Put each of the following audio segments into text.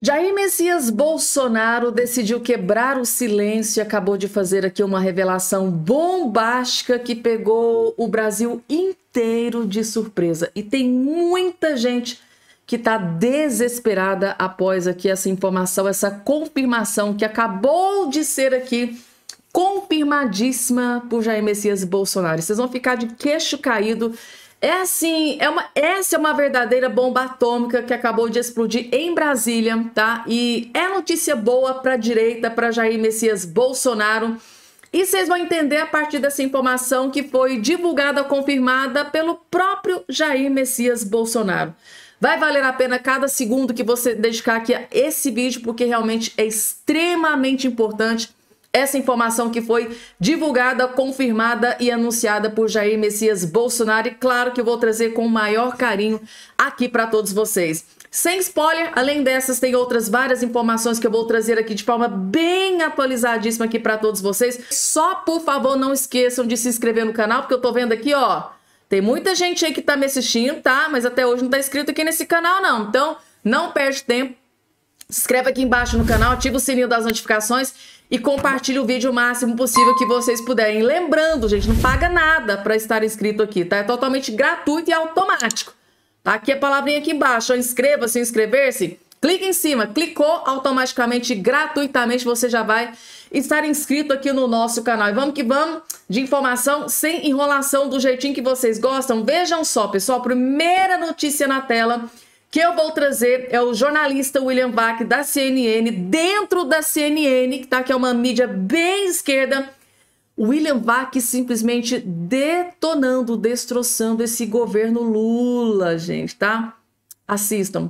Jair Messias Bolsonaro decidiu quebrar o silêncio e acabou de fazer aqui uma revelação bombástica que pegou o Brasil inteiro de surpresa. E tem muita gente que está desesperada após aqui essa informação, essa confirmação que acabou de ser aqui confirmadíssima por Jair Messias Bolsonaro. Vocês vão ficar de queixo caído. Essa é uma verdadeira bomba atômica que acabou de explodir em Brasília, tá? E é notícia boa para a direita, para Jair Messias Bolsonaro. E vocês vão entender a partir dessa informação que foi divulgada, confirmada pelo próprio Jair Messias Bolsonaro. Vai valer a pena cada segundo que você dedicar aqui a esse vídeo, porque realmente é extremamente importante essa informação que foi divulgada, confirmada e anunciada por Jair Messias Bolsonaro. E claro que eu vou trazer com o maior carinho aqui para todos vocês. Sem spoiler, além dessas, tem outras várias informações que eu vou trazer aqui de forma bem atualizadíssima aqui para todos vocês. Só, por favor, não esqueçam de se inscrever no canal, porque eu tô vendo aqui, ó, tem muita gente aí que tá me assistindo, tá? Mas até hoje não tá inscrito aqui nesse canal, não. Então, não perde tempo. Se inscreve aqui embaixo no canal, ativa o sininho das notificações e compartilhe o vídeo o máximo possível que vocês puderem. Lembrando, gente, não paga nada para estar inscrito aqui, tá? É totalmente gratuito e automático. Tá aqui a palavrinha aqui embaixo, inscreva-se, inscrever-se. Clica em cima, clicou automaticamente, gratuitamente, você já vai estar inscrito aqui no nosso canal. E vamos que vamos, de informação sem enrolação, do jeitinho que vocês gostam. Vejam só, pessoal, primeira notícia na tela que eu vou trazer é o jornalista William Vac, da CNN, dentro da CNN, que é uma mídia bem esquerda. O William Vac simplesmente detonando, destroçando esse governo Lula, gente, tá? Assistam.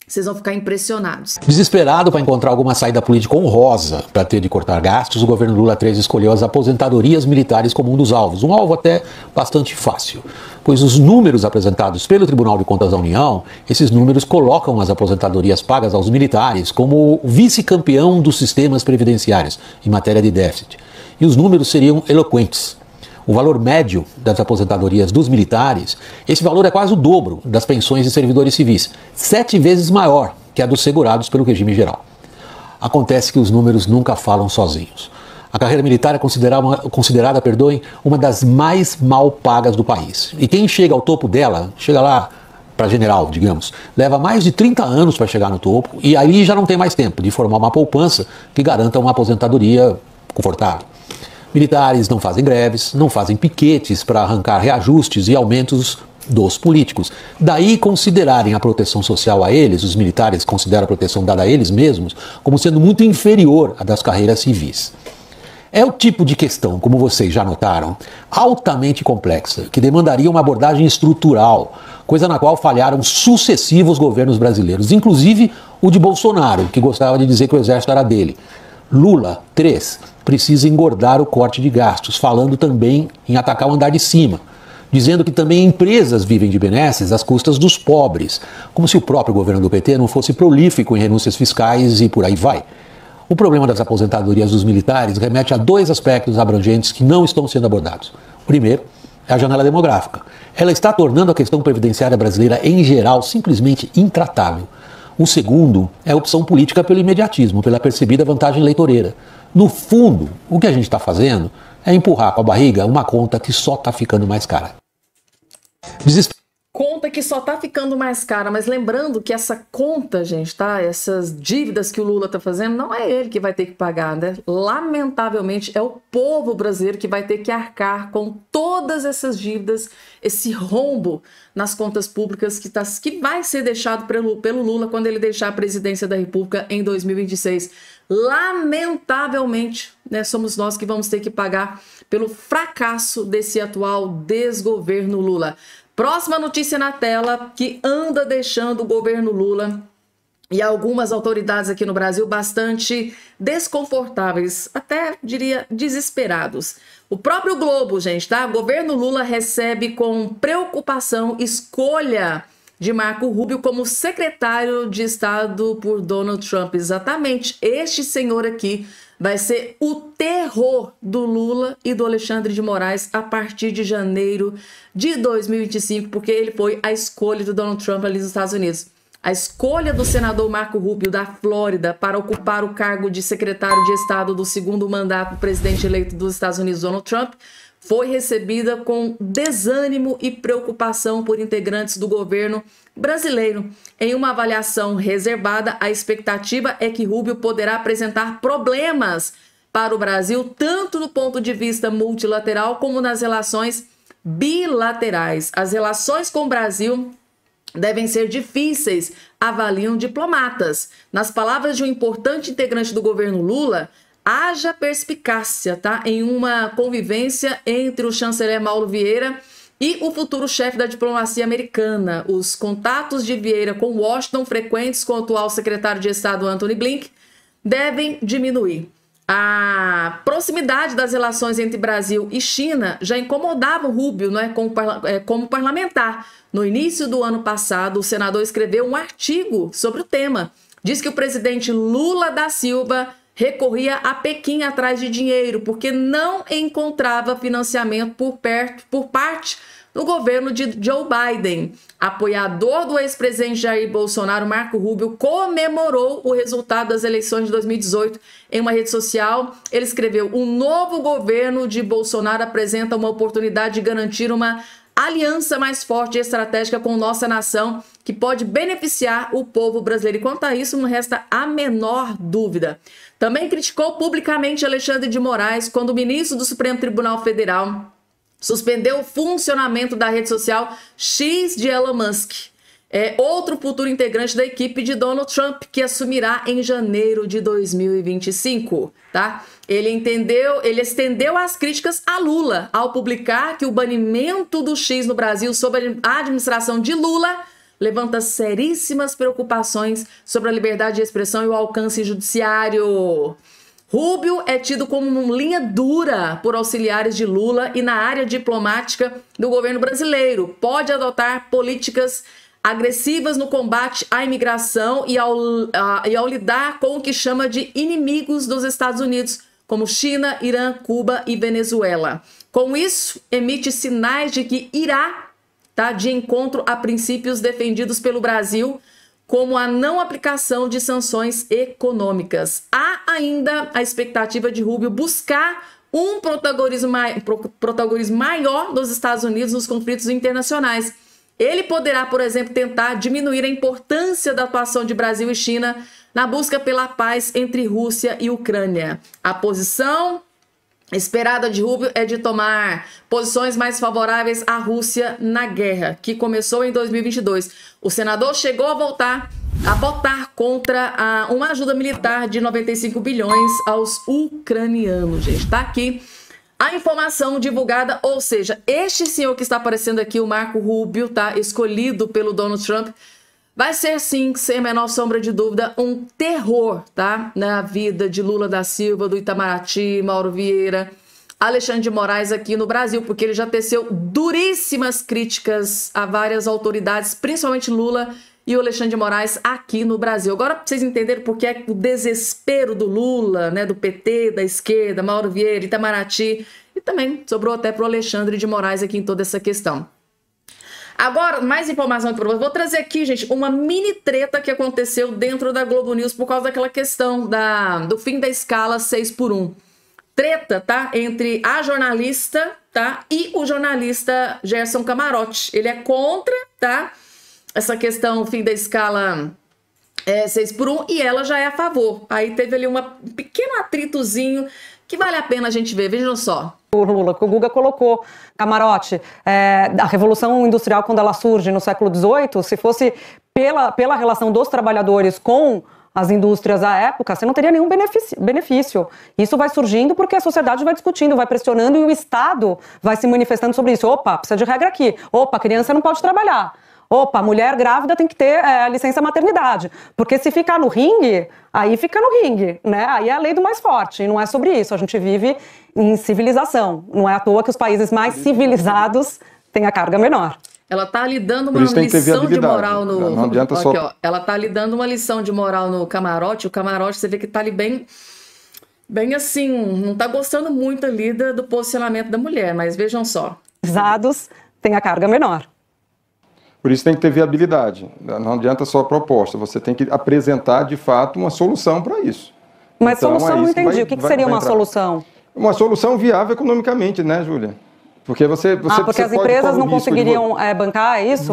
Vocês vão ficar impressionados. Desesperado para encontrar alguma saída política honrosa para ter de cortar gastos, o governo Lula 3 escolheu as aposentadorias militares como um dos alvos. Um alvo até bastante fácil, pois os números apresentados pelo Tribunal de Contas da União, esses números colocam as aposentadorias pagas aos militares como vice-campeão dos sistemas previdenciários em matéria de déficit. E os números seriam eloquentes. O valor médio das aposentadorias dos militares, esse valor é quase o dobro das pensões de servidores civis, 7 vezes maior que a dos segurados pelo regime geral. Acontece que os números nunca falam sozinhos. A carreira militar é considerada, uma das mais mal pagas do país. E quem chega ao topo dela, chega lá para general, digamos, leva mais de 30 anos para chegar no topo e aí já não tem mais tempo de formar uma poupança que garanta uma aposentadoria confortável. Militares não fazem greves, não fazem piquetes para arrancar reajustes e aumentos dos políticos. Daí considerarem a proteção social a eles, os militares consideram a proteção dada a eles mesmos, como sendo muito inferior à das carreiras civis. É o tipo de questão, como vocês já notaram, altamente complexa, que demandaria uma abordagem estrutural, coisa na qual falharam sucessivos governos brasileiros, inclusive o de Bolsonaro, que gostava de dizer que o exército era dele. Lula 3 precisa engordar o corte de gastos, falando também em atacar o andar de cima, dizendo que também empresas vivem de benesses às custas dos pobres, como se o próprio governo do PT não fosse prolífico em renúncias fiscais e por aí vai. O problema das aposentadorias dos militares remete a 2 aspectos abrangentes que não estão sendo abordados. O primeiro é a janela demográfica. Ela está tornando a questão previdenciária brasileira em geral simplesmente intratável. O segundo é a opção política pelo imediatismo, pela percebida vantagem eleitoreira. No fundo, o que a gente está fazendo é empurrar com a barriga uma conta que só está ficando mais cara. Conta que só tá ficando mais cara, mas lembrando que essa conta, gente, tá? Essas dívidas que o Lula tá fazendo, não é ele que vai ter que pagar, né? Lamentavelmente, é o povo brasileiro que vai ter que arcar com todas essas dívidas, esse rombo nas contas públicas que vai ser deixado pelo Lula quando ele deixar a presidência da República em 2026. Lamentavelmente, né, somos nós que vamos ter que pagar pelo fracasso desse atual desgoverno Lula. Próxima notícia na tela que anda deixando o governo Lula e algumas autoridades aqui no Brasil bastante desconfortáveis, até diria desesperados. O próprio Globo, gente, tá? O governo Lula recebe com preocupação escolha de Marco Rubio como secretário de Estado por Donald Trump. Exatamente, este senhor aqui vai ser o terror do Lula e do Alexandre de Moraes a partir de janeiro de 2025, porque ele foi a escolha do Donald Trump ali nos Estados Unidos. A escolha do senador Marco Rubio da Flórida para ocupar o cargo de secretário de Estado do segundo mandato do presidente eleito dos Estados Unidos, Donald Trump, foi recebida com desânimo e preocupação por integrantes do governo brasileiro. Em uma avaliação reservada, a expectativa é que Rubio poderá apresentar problemas para o Brasil, tanto do ponto de vista multilateral como nas relações bilaterais. As relações com o Brasil devem ser difíceis, avaliam diplomatas. Nas palavras de um importante integrante do governo Lula, haja perspicácia, tá? Em uma convivência entre o chanceler Mauro Vieira e o futuro chefe da diplomacia americana. Os contatos de Vieira com Washington, frequentes com o atual secretário de Estado Antony Blinken, devem diminuir. A proximidade das relações entre Brasil e China já incomodava o Rubio, né, como parlamentar. No início do ano passado, o senador escreveu um artigo sobre o tema. Diz que o presidente Lula da Silva recorria a Pequim atrás de dinheiro, porque não encontrava financiamento por parte do governo de Joe Biden. Apoiador do ex-presidente Jair Bolsonaro, Marco Rubio, comemorou o resultado das eleições de 2018 em uma rede social. Ele escreveu: "O novo governo de Bolsonaro apresenta uma oportunidade de garantir uma aliança mais forte e estratégica com nossa nação, que pode beneficiar o povo brasileiro." E quanto a isso, não resta a menor dúvida. Também criticou publicamente Alexandre de Moraes quando o ministro do Supremo Tribunal Federal suspendeu o funcionamento da rede social X de Elon Musk. Outro futuro integrante da equipe de Donald Trump, que assumirá em janeiro de 2025, tá? Ele estendeu as críticas a Lula ao publicar que o banimento do X no Brasil sob a administração de Lula levanta seríssimas preocupações sobre a liberdade de expressão e o alcance judiciário. Rubio é tido como linha dura por auxiliares de Lula e na área diplomática do governo brasileiro. Pode adotar políticas agressivas no combate à imigração e ao lidar com o que chama de inimigos dos Estados Unidos, como China, Irã, Cuba e Venezuela. Com isso, emite sinais de que irá, tá, de encontro a princípios defendidos pelo Brasil, como a não aplicação de sanções econômicas. Há ainda a expectativa de Rubio buscar um protagonismo maior dos Estados Unidos nos conflitos internacionais. Ele poderá, por exemplo, tentar diminuir a importância da atuação de Brasil e China na busca pela paz entre Rússia e Ucrânia. A posição esperada de Rubio é de tomar posições mais favoráveis à Rússia na guerra, que começou em 2022. O senador chegou a votar contra uma ajuda militar de 95 bilhões aos ucranianos, gente. Tá aqui a informação divulgada, ou seja, este senhor que está aparecendo aqui, o Marco Rubio, tá, escolhido pelo Donald Trump, vai ser, sim, sem a menor sombra de dúvida, um terror, tá? Na vida de Lula da Silva, do Itamaraty, Mauro Vieira, Alexandre de Moraes aqui no Brasil, porque ele já teceu duríssimas críticas a várias autoridades, principalmente Lula e o Alexandre de Moraes aqui no Brasil. Agora, para vocês entenderem por que é o desespero do Lula, né, do PT, da esquerda, Mauro Vieira, Itamaraty, e também sobrou até para o Alexandre de Moraes aqui em toda essa questão. Agora, mais informação aqui para vocês. Vou trazer aqui, gente, uma mini treta que aconteceu dentro da Globo News por causa daquela questão do fim da escala 6x1. Treta, tá? Entre a jornalista, tá? E o jornalista Gerson Camarote. Ele é contra, tá? Essa questão, fim da escala 6x1, e ela já é a favor. Aí teve ali um pequeno atritozinho que vale a pena a gente ver. Vejam só. O Lula, que o Guga colocou, Camarote, a Revolução Industrial, quando ela surge no século XVIII, se fosse pela relação dos trabalhadores com as indústrias à época, você não teria nenhum benefício. Isso vai surgindo porque a sociedade vai discutindo, vai pressionando e o Estado vai se manifestando sobre isso. Opa, precisa de regra aqui. Opa, criança não pode trabalhar. Opa, mulher grávida tem que ter licença maternidade. Porque se ficar no ringue, aí fica no ringue, né? Aí é a lei do mais forte, e não é sobre isso. A gente vive em civilização. Não é à toa que os países mais civilizados têm a carga menor. Ela tá lhe dando uma lição de moral no... Não adianta só... Aqui, ó. Ela tá lhe dando uma lição de moral no Camarote. O Camarote, você vê que tá ali bem assim, não tá gostando muito ali do posicionamento da mulher, mas vejam só. Civilizados têm a carga menor. Por isso tem que ter viabilidade. Não adianta só a proposta, você tem que apresentar, de fato, uma solução para isso. Mas então, solução não entendi. O que seria uma solução? Uma solução viável economicamente, né, Júlia? Porque porque as empresas não conseguiriam bancar, é isso?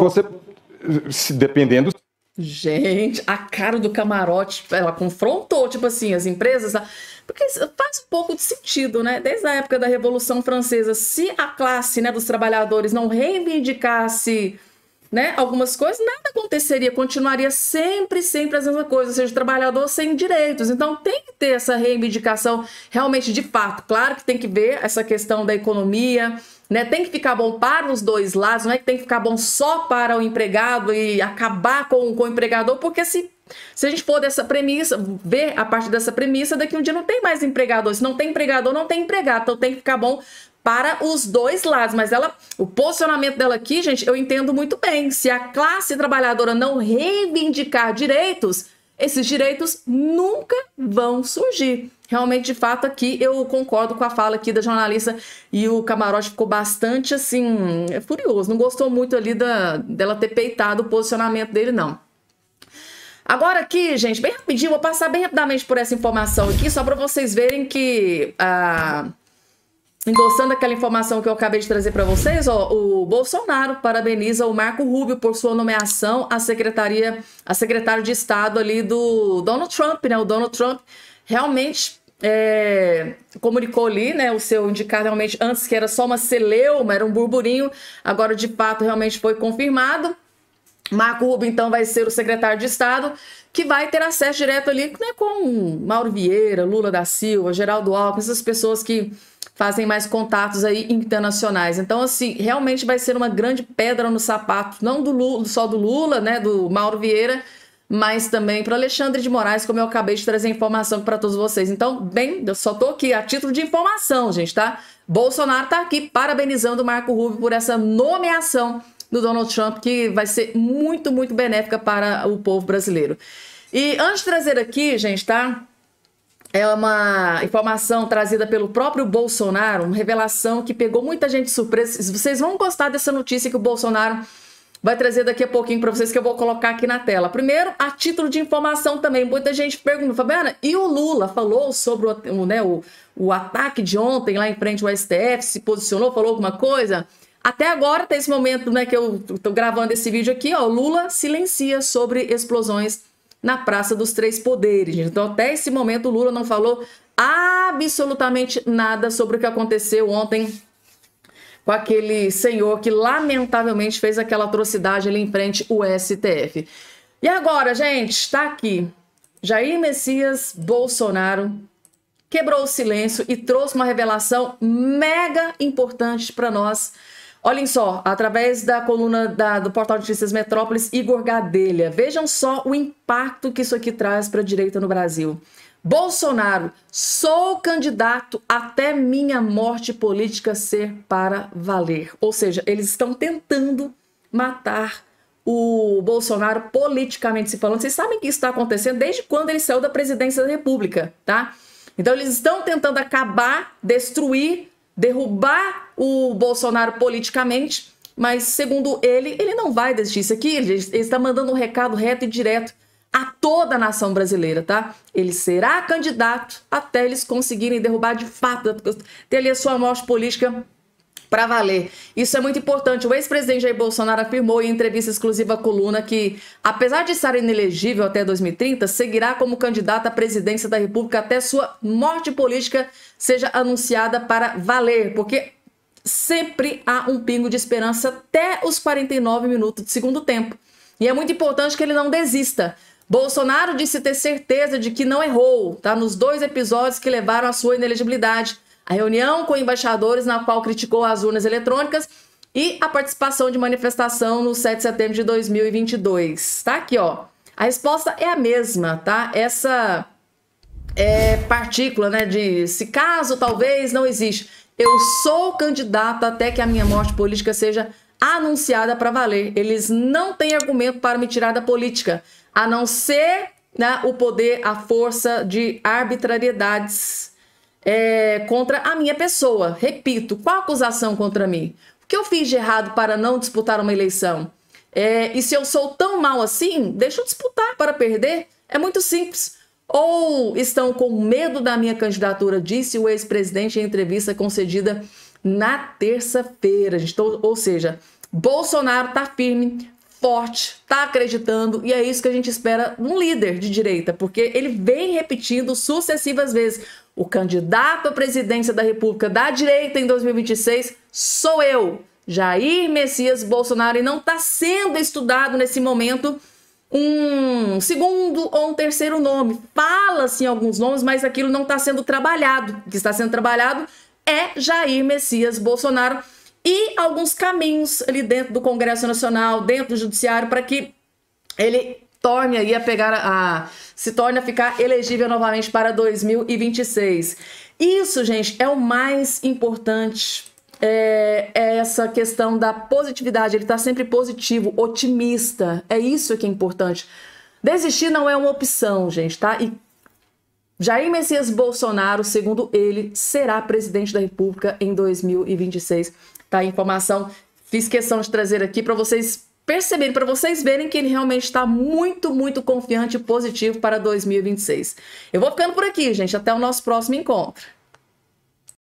Dependendo... Gente, a cara do Camarote, ela confrontou, tipo assim, as empresas... Porque faz um pouco de sentido, né? Desde a época da Revolução Francesa, se a classe, né, dos trabalhadores não reivindicasse, né, algumas coisas, nada aconteceria, continuaria sempre a mesma coisa, ou seja, o trabalhador sem direitos. Então tem que ter essa reivindicação realmente de fato. Claro que tem que ver essa questão da economia, né? Tem que ficar bom para os dois lados, não é que tem que ficar bom só para o empregado e acabar com o empregador, porque se a gente for dessa premissa, ver a partir dessa premissa, daqui um dia não tem mais empregador. Se não tem empregador, não tem empregado. Então tem que ficar bom para os dois lados. Mas o posicionamento dela aqui, gente, eu entendo muito bem. Se a classe trabalhadora não reivindicar direitos, esses direitos nunca vão surgir. Realmente, de fato, aqui eu concordo com a fala aqui da jornalista, e o Camarote ficou bastante, assim, furioso. Não gostou muito ali dela ter peitado o posicionamento dele, não. Agora aqui, gente, bem rapidinho, vou passar bem rapidamente por essa informação aqui, só para vocês verem que, endossando aquela informação que eu acabei de trazer para vocês, ó, o Bolsonaro parabeniza o Marco Rubio por sua nomeação à secretário de Estado ali do Donald Trump, né? O Donald Trump realmente comunicou ali, né, o seu indicado realmente, antes que era só uma celeuma, era um burburinho, agora de fato realmente foi confirmado. Marco Rubio, então, vai ser o secretário de Estado, que vai ter acesso direto ali, né, com Mauro Vieira, Lula da Silva, Geraldo Alckmin, essas pessoas que fazem mais contatos aí internacionais. Então, assim, realmente vai ser uma grande pedra no sapato, não do Lula, só do Lula, né, do Mauro Vieira, mas também para Alexandre de Moraes, como eu acabei de trazer informação para todos vocês. Então, bem, eu só tô aqui a título de informação, gente, tá? Bolsonaro tá aqui parabenizando o Marco Rubio por essa nomeação do Donald Trump, que vai ser muito, muito benéfica para o povo brasileiro. E antes de trazer aqui, gente, tá? É uma informação trazida pelo próprio Bolsonaro, uma revelação que pegou muita gente de surpresa. Vocês vão gostar dessa notícia que o Bolsonaro vai trazer daqui a pouquinho para vocês, que eu vou colocar aqui na tela. Primeiro, a título de informação também, muita gente pergunta, Fabiana, e o Lula falou sobre o ataque de ontem lá em frente ao STF, se posicionou, falou alguma coisa? Até agora, até esse momento, né, que eu tô gravando esse vídeo aqui, ó, Lula silencia sobre explosões na Praça dos Três Poderes. Então, até esse momento, o Lula não falou absolutamente nada sobre o que aconteceu ontem com aquele senhor que, lamentavelmente, fez aquela atrocidade ali em frente ao STF. E agora, gente, está aqui. Jair Messias Bolsonaro quebrou o silêncio e trouxe uma revelação mega importante para nós. Olhem só, através da coluna do Portal de Notícias Metrópolis, Igor Gadelha. Vejam só o impacto que isso aqui traz para a direita no Brasil. Bolsonaro, sou candidato até minha morte política ser para valer. Ou seja, eles estão tentando matar o Bolsonaro politicamente se falando. Vocês sabem que isso está acontecendo desde quando ele saiu da presidência da República, tá? Então eles estão tentando acabar, destruir, derrubar o Bolsonaro politicamente, mas segundo ele não vai desistir. Isso aqui, ele está mandando um recado reto e direto a toda a nação brasileira, tá? Ele será candidato até eles conseguirem derrubar de fato, ter ali a sua morte política para valer. Isso é muito importante. O ex-presidente Jair Bolsonaro afirmou em entrevista exclusiva à coluna que, apesar de estar inelegível até 2030, seguirá como candidato à presidência da República até sua morte política seja anunciada para valer, porque sempre há um pingo de esperança até os 49 minutos de segundo tempo. E é muito importante que ele não desista. Bolsonaro disse ter certeza de que não errou, tá? Nos 2 episódios que levaram à sua inelegibilidade. A reunião com embaixadores, na qual criticou as urnas eletrônicas, e a participação de manifestação no 7 de setembro de 2022. Tá aqui, ó. A resposta é a mesma, tá? Essa partícula, né, de se caso, talvez, não existe. Eu sou candidato até que a minha morte política seja anunciada para valer. Eles não têm argumento para me tirar da política, a não ser, né, o poder, a força de arbitrariedades contra a minha pessoa. Repito, qual a acusação contra mim? O que eu fiz de errado para não disputar uma eleição? E se eu sou tão mal assim, deixa eu disputar para perder. É muito simples. Ou estão com medo da minha candidatura, disse o ex-presidente em entrevista concedida na terça-feira. Ou seja, Bolsonaro está firme, forte, está acreditando, e é isso que a gente espera num líder de direita, porque ele vem repetindo sucessivas vezes: o candidato à presidência da República da direita em 2026 sou eu, Jair Messias Bolsonaro, e não está sendo estudado nesse momento um segundo ou um terceiro nome. Fala-se em alguns nomes, mas aquilo não está sendo trabalhado. O que está sendo trabalhado é Jair Messias Bolsonaro e alguns caminhos ali dentro do Congresso Nacional, dentro do Judiciário, para que ele torne aí se torne a ficar elegível novamente para 2026. Isso, gente, é o mais importante. É essa questão da positividade. Ele está sempre positivo, otimista. É isso que é importante. Desistir não é uma opção, gente, tá? E Jair Messias Bolsonaro, segundo ele, será presidente da República em 2026. Tá? A informação, fiz questão de trazer aqui para vocês perceberem, para vocês verem que ele realmente está muito, muito confiante e positivo para 2026. Eu vou ficando por aqui, gente. Até o nosso próximo encontro.